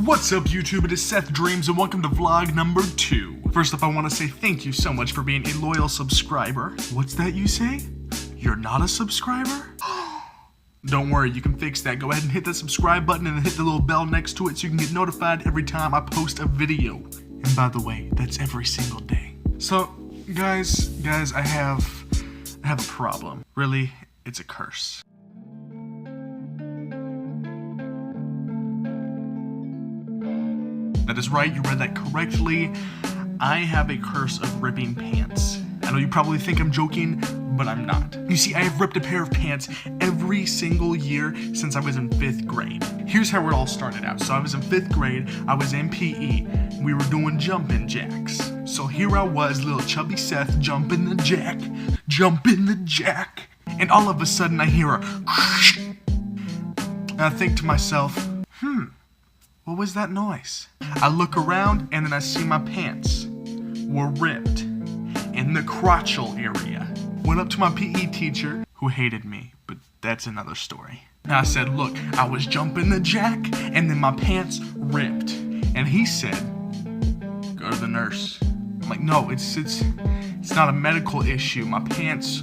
What's up YouTube, it is Seth Dreams and welcome to vlog number 2. First off, I want to say thank you so much for being a loyal subscriber. What's that you say? You're not a subscriber? Don't worry, you can fix that. Go ahead and hit that subscribe button and hit the little bell next to it so you can get notified every time I post a video. And by the way, that's every single day. So, guys, I have a problem. Really, it's a curse. That is right, you read that correctly. I have a curse of ripping pants. I know you probably think I'm joking, but I'm not. You see, I have ripped a pair of pants every single year since I was in 5th grade. Here's how it all started out. So I was in 5th grade, I was in PE, we were doing jumping jacks. So here I was, little chubby Seth, jumping the jack, and all of a sudden I hear a and I think to myself, what was that noise? I look around and then I see my pants were ripped in the crotchal area. Went up to my PE teacher, who hated me, but that's another story. And I said, look, I was jumping the jack and then my pants ripped. And he said, go to the nurse. I'm like, no, it's not a medical issue. My pants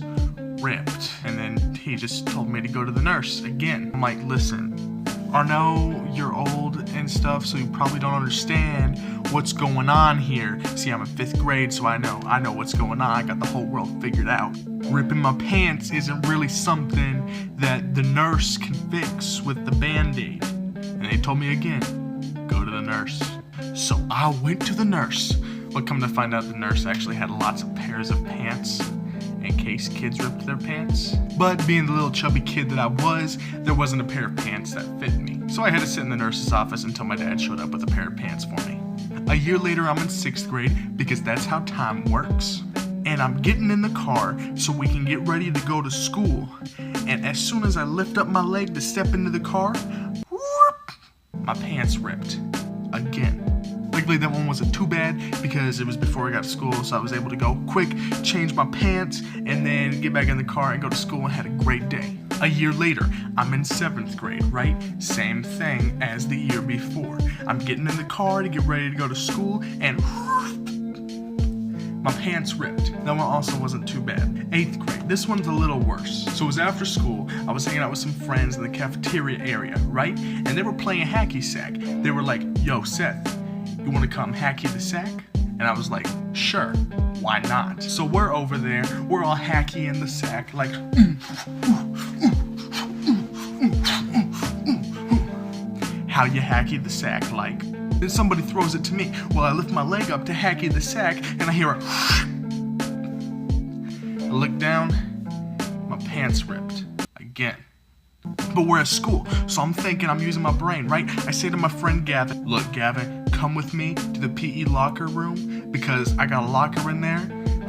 ripped. And then he just told me to go to the nurse again. I'm like, listen, I know you're old and stuff, so you probably don't understand what's going on here. See, I'm in 5th grade, so I know what's going on. I got the whole world figured out. Ripping my pants isn't really something that the nurse can fix with the Band-Aid. And they told me again, go to the nurse. So I went to the nurse. But come to find out, the nurse actually had lots of pairs of pants in case kids ripped their pants. But being the little chubby kid that I was, there wasn't a pair of pants that fit me. So I had to sit in the nurse's office until my dad showed up with a pair of pants for me. A year later, I'm in 6th grade because that's how time works. And I'm getting in the car so we can get ready to go to school. And as soon as I lift up my leg to step into the car, whoop, my pants ripped again. Luckily, that one wasn't too bad because it was before I got to school, so I was able to go quick, change my pants, and then get back in the car and go to school and had a great day. A year later, I'm in 7th grade, right? Same thing as the year before. I'm getting in the car to get ready to go to school, and my pants ripped. That one also wasn't too bad. 8th grade, this one's a little worse. So it was after school, I was hanging out with some friends in the cafeteria area, right? And they were playing hacky sack. They were like, yo, Seth, you want to come hacky the sack? And I was like, sure, why not? So we're over there, we're all hacky in the sack, like, how you hacky the sack, like. Then somebody throws it to me. Well, I lift my leg up to hacky the sack, and I hear a I look down, my pants ripped again. But we're at school, so I'm thinking I'm using my brain, right? I say to my friend Gavin, look, Gavin, come with me to the PE locker room because I got a locker in there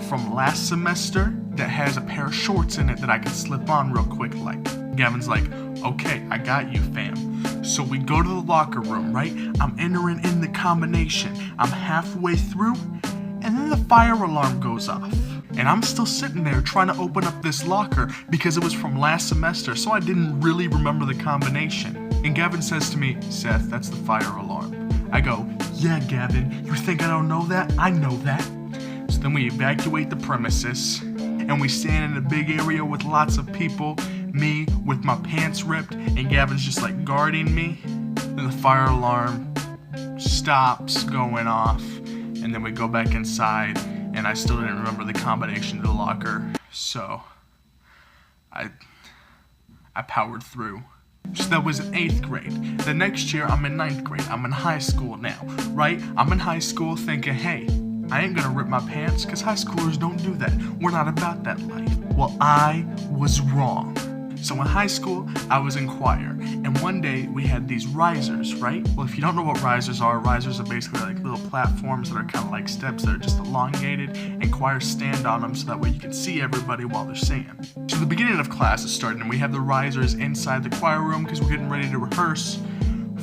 from last semester that has a pair of shorts in it that I can slip on real quick, like. Gavin's like, okay, I got you, fam. So we go to the locker room, right? I'm entering in the combination. I'm halfway through, and then the fire alarm goes off. And I'm still sitting there trying to open up this locker because it was from last semester, so I didn't really remember the combination. And Gavin says to me, Seth, that's the fire alarm. I go, yeah, Gavin, you think I don't know that? I know that. So then we evacuate the premises, and we stand in a big area with lots of people, me with my pants ripped, and Gavin's just like guarding me. Then the fire alarm stops going off, and then we go back inside, and I still didn't remember the combination to the locker, so I powered through. So that was in 8th grade. The next year, I'm in 9th grade. I'm in high school now, right? I'm in high school thinking, hey, I ain't gonna rip my pants, because high schoolers don't do that. We're not about that life. Well, I was wrong. So in high school, I was in choir, and one day we had these risers, right? Well, if you don't know what risers are basically like little platforms that are kind of like steps that are just elongated, and choirs stand on them so that way you can see everybody while they're singing. So the beginning of class is starting, and we have the risers inside the choir room because we're getting ready to rehearse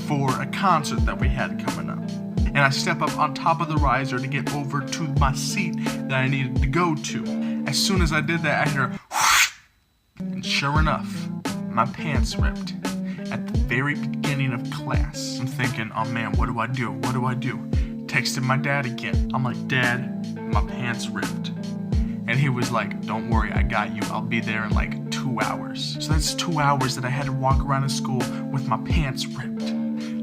for a concert that we had coming up. And I step up on top of the riser to get over to my seat that I needed to go to. As soon as I did that, I hear a whoosh, and sure enough, my pants ripped. at the very beginning of class. I'm thinking, oh man, what do I do? What do I do? Texted my dad again. I'm like, Dad, my pants ripped. And he was like, don't worry, I got you. I'll be there in like 2 hours. So that's 2 hours that I had to walk around in school with my pants ripped.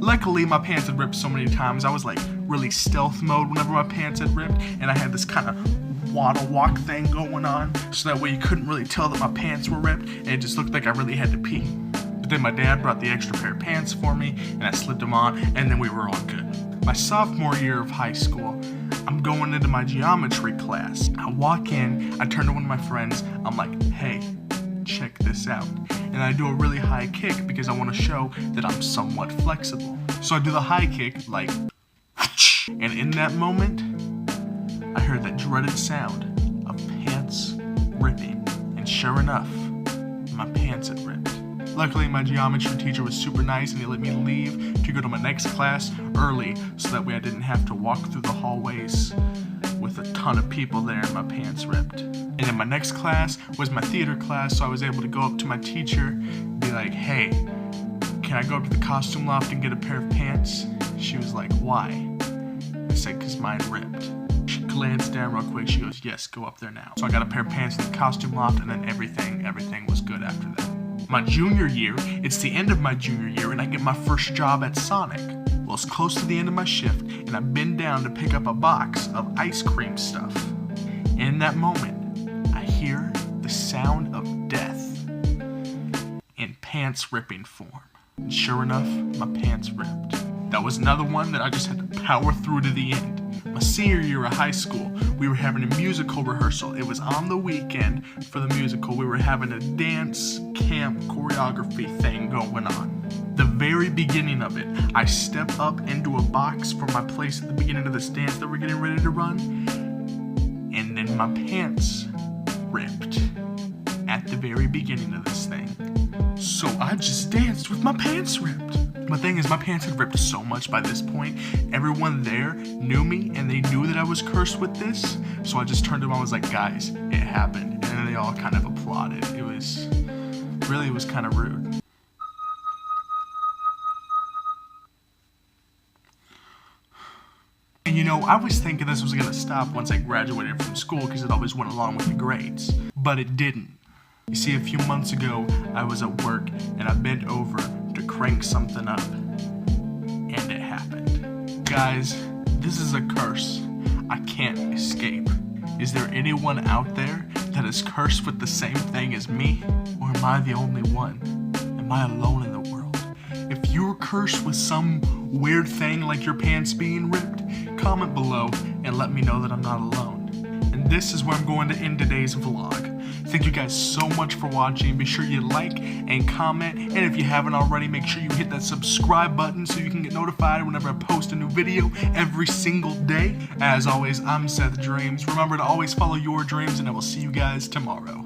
Luckily, my pants had ripped so many times. I was like really stealth mode whenever my pants had ripped. And I had this kind of waddle walk thing going on. So that way you couldn't really tell that my pants were ripped. And it just looked like I really had to pee. But then my dad brought the extra pair of pants for me. And I slipped them on. And then we were all good. My sophomore year of high school, I'm going into my geometry class. I walk in, I turn to one of my friends, I'm like, hey, check this out. And I do a really high kick because I want to show that I'm somewhat flexible. So I do the high kick, like, and in that moment, I heard that dreaded sound of pants ripping. And sure enough, my pants had ripped. Luckily, my geometry teacher was super nice and he let me leave to go to my next class early so that way I didn't have to walk through the hallways with a ton of people there and my pants ripped. And then my next class was my theater class, so I was able to go up to my teacher and be like, hey, can I go up to the costume loft and get a pair of pants? She was like, why? I said, because mine ripped. She glanced down real quick, she goes, yes, go up there now. So I got a pair of pants in the costume loft and then everything was good after that. My junior year, it's the end of my junior year and I get my first job at Sonic. Well, it's close to the end of my shift and I bend down to pick up a box of ice cream stuff. And in that moment, I hear the sound of death in pants ripping form. And sure enough, my pants ripped. That was another one that I just had to power through to the end. My senior year of high school, we were having a musical rehearsal. It was on the weekend for the musical. We were having a dance camp choreography thing going on. The very beginning of it, I step up into a box for my place at the beginning of this dance that we're getting ready to run, and then my pants ripped at the very beginning of this thing. So I just danced with my pants ripped. The thing is, my pants had ripped so much by this point, everyone there knew me and they knew that I was cursed with this. So I just turned to them and was like, guys, it happened. And then they all kind of applauded. It was kind of rude. And you know, I was thinking this was going to stop once I graduated from school because it always went along with the grades. But it didn't. You see, a few months ago, I was at work and I bent over to crank something up, and it happened. Guys, this is a curse I can't escape. Is there anyone out there that is cursed with the same thing as me? Or am I the only one? Am I alone in the world? If you're cursed with some weird thing like your pants being ripped, comment below and let me know that I'm not alone. And this is where I'm going to end today's vlog. Thank you guys so much for watching. Be sure you like and comment, and if you haven't already, make sure you hit that subscribe button so you can get notified whenever I post a new video every single day. As always, I'm Seth Dreams. Remember to always follow your dreams, and I will see you guys tomorrow.